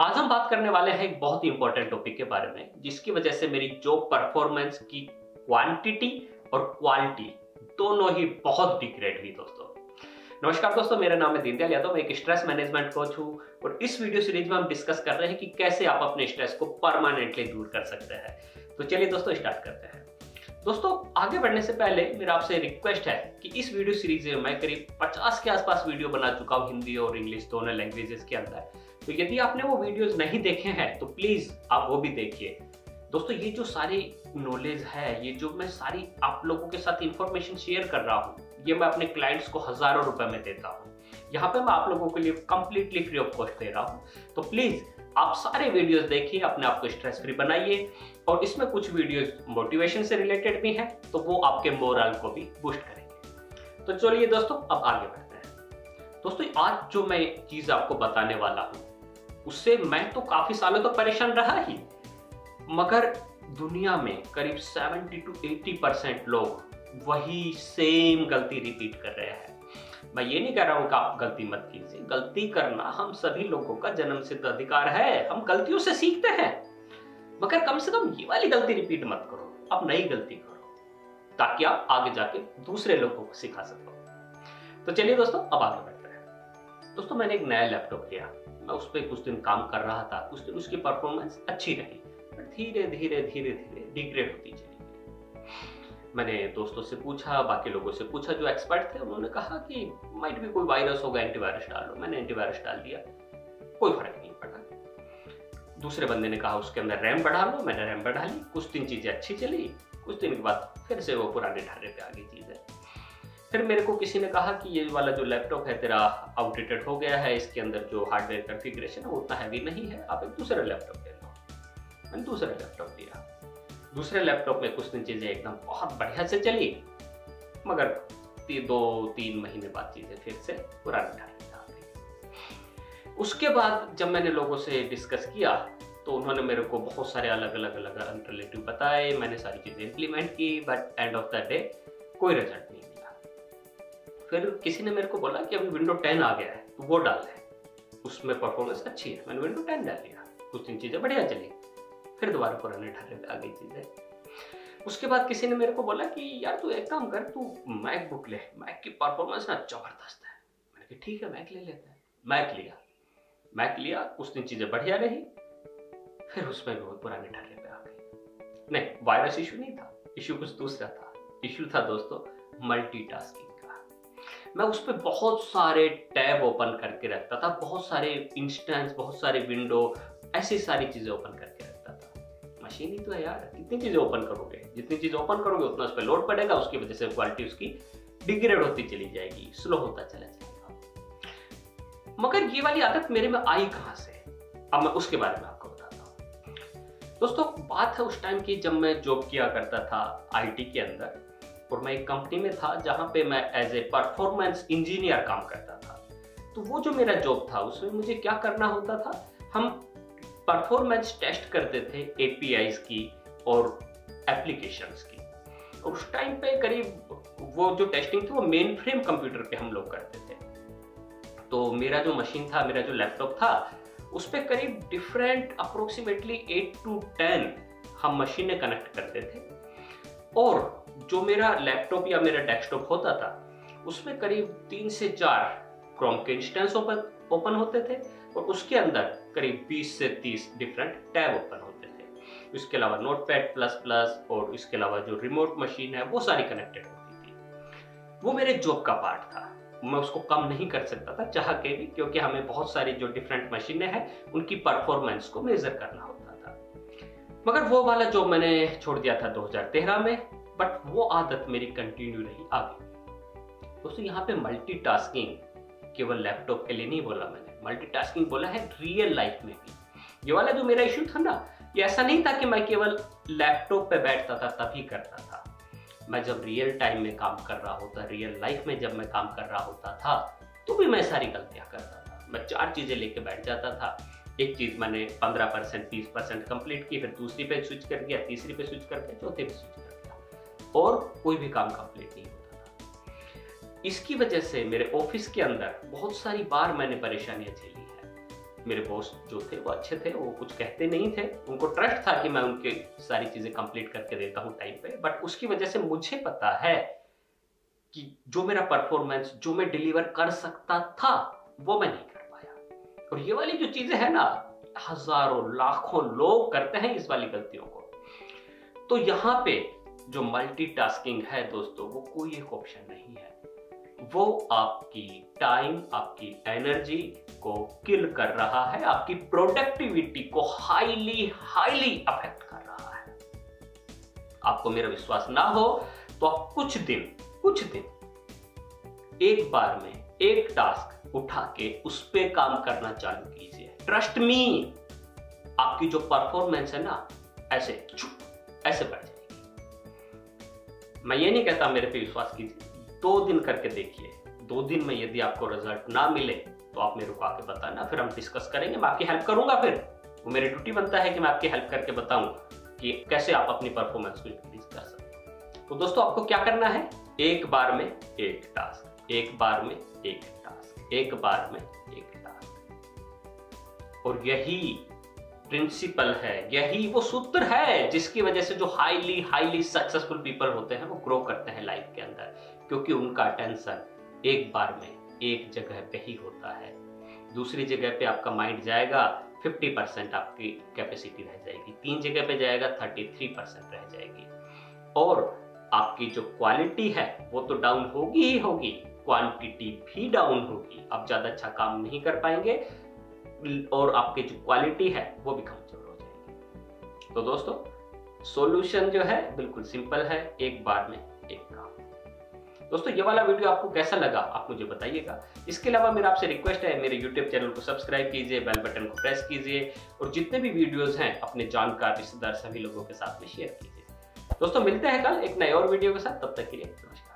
आज हम बात करने वाले हैं एक बहुत ही इंपॉर्टेंट टॉपिक के बारे में, जिसकी वजह से मेरी जॉब परफॉर्मेंस की क्वांटिटी और क्वालिटी दोनों ही बहुत डिग्रेड हुई दोस्तों। नमस्कार दोस्तों, मेरा नाम है दीनदयाल यादव, मैं एक स्ट्रेस मैनेजमेंट कोच हूं और इस वीडियो सीरीज में हम डिस्कस कर रहे हैं कि कैसे आप अपने स्ट्रेस को परमानेंटली दूर कर सकते हैं। तो चलिए दोस्तों स्टार्ट करते हैं। दोस्तों आगे बढ़ने से पहले मेरा आपसे रिक्वेस्ट है कि इस वीडियो सीरीज में मैं करीब 50 के आसपास वीडियो बना चुका हूं हिंदी और इंग्लिश दोनों लैंग्वेजेस के अंदर। तो यदि आपने वो वीडियोस नहीं देखे हैं तो प्लीज आप वो भी देखिए। दोस्तों ये जो सारी नॉलेज है, ये जो मैं सारी आप लोगों के साथ इंफॉर्मेशन शेयर कर रहा हूँ, ये मैं अपने क्लाइंट्स को हजारों रुपए में देता हूँ। यहाँ पे मैं आप लोगों के लिए कंप्लीटली फ्री ऑफ कॉस्ट दे रहा हूँ। तो प्लीज आप सारे वीडियोस देखिए, अपने आप को स्ट्रेस फ्री बनाइए। और इसमें कुछ वीडियोस मोटिवेशन से रिलेटेड भी हैं, तो वो आपके मोरल को भी बूस्ट करेंगे। तो चलिए दोस्तों अब आगे बढ़ते हैं। दोस्तों आज जो मैं चीज आपको बताने वाला हूँ उससे मैं तो काफी सालों तो परेशान रहा ही, मगर दुनिया में करीब 70 to 80% लोग वही सेम गलती रिपीट कर रहे हैं। मैं ये नहीं कह रहा हूं कि आप गलती मत कीजिए, गलती करना हम सभी लोगों का जन्मसिद्ध अधिकार है, हम गलतियों से सीखते हैं, मगर कम से कम ये वाली गलती रिपीट मत करो, आप नई गलती करो ताकि आप आगे जाके दूसरे लोगों को सिखा सको। तो चलिए दोस्तों अब आगे बढ़ते हैं। दोस्तों मैंने एक नया लैपटॉप लिया, मैं उस पर कुछ दिन काम कर रहा था, कुछ दिन उसकी परफॉर्मेंस अच्छी रही, पर धीरे धीरे डिग्रेड होती चली गई। मैंने दोस्तों से पूछा, बाकी लोगों से पूछा जो एक्सपर्ट थे, उन्होंने कहा कि माइट भी कोई वायरस होगा, एंटीवायरस डाल लो। मैंने एंटीवायरस डाल दिया, कोई फर्क नहीं पड़ा। दूसरे बंदे ने कहा उसके अंदर रैम बढ़ा लो, मैंने रैम बढ़ा ली, कुछ दिन चीजें अच्छी चली, कुछ दिन के बाद फिर से वो पुराने ढर्रे पे आ गई चीजें। फिर मेरे को किसी ने कहा कि ये वाला जो लैपटॉप है तेरा आउटडेटेड हो गया है, इसके अंदर जो हार्डवेयर कॉन्फ़िगरेशन है वो उतना हैवी नहीं है, आप एक दूसरा लैपटॉप ले लो। मैंने दूसरा लैपटॉप लिया। दूसरे लैपटॉप में कुछ दिन चीजें एकदम बहुत बढ़िया से चली, मगर 2-3 महीने बाद चीजें फिर से पुरानी ढांचे में आ गई। उसके बाद जब मैंने लोगों से डिस्कस किया तो उन्होंने मेरे को बहुत सारे अलग अलग अल्टरनेटिव बताए, मैंने सारी चीजें इंप्लीमेंट की, but end of the day कोई रिजल्ट नहीं मिला। फिर किसी ने मेरे को बोला कि अभी विंडो 10 आ गया है तो वो डाल है, उसमें परफॉर्मेंस अच्छी है। मैंने विंडो 10 डाल लिया, कुछ दिन चीजें बढ़िया चली, फिर दोबारा पुराने ढर्रे पे आ गई चीजें। उसके बाद किसी ने मेरे को बोला कि यार तू एक काम कर, तू मैकबुक ले, मैक की परफॉर्मेंस ना जबरदस्त है। मैंने कहा ठीक है मैक ले लेते हैं। मैक लिया, कुछ दिन चीजें बढ़िया रही, फिर उसमें भी बहुत पुराने ढर्रे पे आ गई। नहीं, वायरस इशू नहीं था, इशू कुछ दूसरा था। इशू था दोस्तों मल्टीटास्किंग का। मैं उस पर बहुत सारे टैब ओपन करके रखता था, बहुत सारे इंस्टेंस, बहुत सारे विंडो, ऐसी सारी चीजें ओपन करके रखता था। मशीन ही तो है यार, कितनी चीजें ओपन करोगे, जितनी चीजें ओपन करोगे उतना उस पर लोड पड़ेगा, उसकी वजह से क्वालिटी उसकी डिग्रेड होती चली जाएगी, स्लो होता चला जाएगा। मगर ये वाली आदत मेरे में आई कहां से, अब मैं उसके बारे में आपको बताता हूं। दोस्तों बात है उस टाइम की जब मैं जॉब किया करता था आईटी के अंदर, और मैं एक कंपनी में था जहां पे मैं एज ए परफॉर्मेंस इंजीनियर काम करता था। तो वो जो मेरा जॉब था उसमें मुझे क्या करना होता था, हम परफॉर्मेंस टेस्ट करते थे एपीआईज की और एप्लीकेशंस की। और उस टाइम पे करीब वो जो टेस्टिंग थी वो मेन फ्रेम कंप्यूटर पे हम लोग करते थे। तो मेरा जो मशीन था, मेरा जो लैपटॉप था, उस पर करीब डिफरेंट अप्रोक्सीमेटली 8 to 10 हम मशीनें कनेक्ट करते थे। और जो मेरा लैपटॉप या मेरा डेस्कटॉप होता था उसमें करीब 3 से 4 क्रोम के इंस्टेंस ओपन होते थे, और उसके अंदर करीब 20 से 30 डिफरेंट टैब ओपन होते थे। इसके अलावा नोटपैड प्लस प्लस और इसके अलावा जो रिमोट मशीन है वो सारी कनेक्टेड होती थी। वो मेरे जॉब का पार्ट था, मैं उसको कम नहीं कर सकता था चाह के भी, क्योंकि हमें बहुत सारी जो डिफरेंट मशीनें हैं उनकी परफॉर्मेंस को मेजर करना होता था। मगर वो वाला जॉब मैंने छोड़ दिया था 2013 में, बट वो आदत मेरी कंटिन्यू रही आगे। दोस्तों यहाँ पे मल्टीटास्किंग केवल लैपटॉप के लिए नहीं बोला मैंने, मल्टीटास्किंग बोला है रियल लाइफ में भी। ये वाला जो मेरा इशू था ना, ये ऐसा नहीं था कि मैं केवल लैपटॉप पे बैठता था तभी करता था। मैं जब रियल टाइम में काम कर रहा होता, रियल लाइफ में जब मैं काम कर रहा होता था, तो भी मैं सारी गलतियां करता था। मैं 4 चीजें लेके बैठ जाता था, एक चीज मैंने 15% 20% कंप्लीट की, फिर दूसरी पे स्विच कर गया, तीसरी पे स्विच करके चौथी पे स्विच कर गया, और कोई भी काम कंप्लीट नहीं होता था। इसकी वजह से मेरे ऑफिस के अंदर बहुत सारी बार मैंने परेशानियां झेली है। मेरे बॉस जो थे वो अच्छे थे, वो कुछ कहते नहीं थे, उनको ट्रस्ट था कि मैं उनके सारी चीजें कंप्लीट करके देता हूँ टाइम पे। बट उसकी वजह से मुझे पता है कि जो मेरा परफॉर्मेंस, जो मैं डिलीवर कर सकता था, वो मैं नहीं कर पाया। और ये वाली जो चीजें है ना, हजारों लाखों लोग करते हैं इस वाली गलतियों को। तो यहाँ पे जो मल्टीटास्किंग है दोस्तों, वो कोई एक ऑप्शन नहीं है, वो आपकी टाइम, आपकी एनर्जी को किल कर रहा है, आपकी प्रोडक्टिविटी को हाईली अफेक्ट कर रहा है। आपको मेरा विश्वास ना हो तो आप कुछ दिन एक बार में एक टास्क उठा के उस पे काम करना चालू कीजिए। ट्रस्ट मी, आपकी जो परफॉर्मेंस है ना, ऐसे बढ़ जाएगी। मैं ये नहीं कहता मेरे पे विश्वास कीजिए, 2 दिन करके देखिए। 2 दिन में यदि आपको रिजल्ट ना मिले तो आप मेरे को आके बताना, फिर हम डिस्कस करेंगे, मैं आपकी हेल्प करूंगा। फिर वो मेरी ड्यूटी बनता है कि मैं आपकी हेल्प करके बताऊं कि कैसे आप अपनी परफॉर्मेंस को इंक्रीज कर सकते। तो दोस्तों आपको क्या करना है, एक बार में एक टास्क, एक बार में एक टास्क, एक बार में एक टास्क। और यही प्रिंसिपल है, यही वो सूत्र है जिसकी वजह से जो हाईली सक्सेसफुल पीपल होते हैं वो ग्रो करते हैं लाइफ के अंदर, क्योंकि उनका अटेंशन एक बार में एक जगह पे ही होता है। दूसरी जगह पे आपका माइंड जाएगा, 50% आपकी कैपेसिटी रह जाएगी, 3 जगह पे जाएगा 33% रह जाएगी। और आपकी जो क्वालिटी है वो तो डाउन होगी ही होगी, क्वांटिटी भी डाउन होगी, आप ज्यादा अच्छा काम नहीं कर पाएंगे और आपकी जो क्वालिटी है वो भी कमजोर हो जाएगी। तो दोस्तों सॉल्यूशन जो है बिल्कुल सिंपल है, एक बार में एक काम। दोस्तों ये वाला वीडियो आपको कैसा लगा आप मुझे बताइएगा। इसके अलावा मेरा आपसे रिक्वेस्ट है, मेरे YouTube चैनल को सब्सक्राइब कीजिए, बेल बटन को प्रेस कीजिए और जितने भी वीडियोस हैं अपने जानकार, रिश्तेदार, सभी लोगों के साथ में शेयर कीजिए। दोस्तों मिलते हैं कल एक नए और वीडियो के साथ, तब तक के लिए नमस्कार।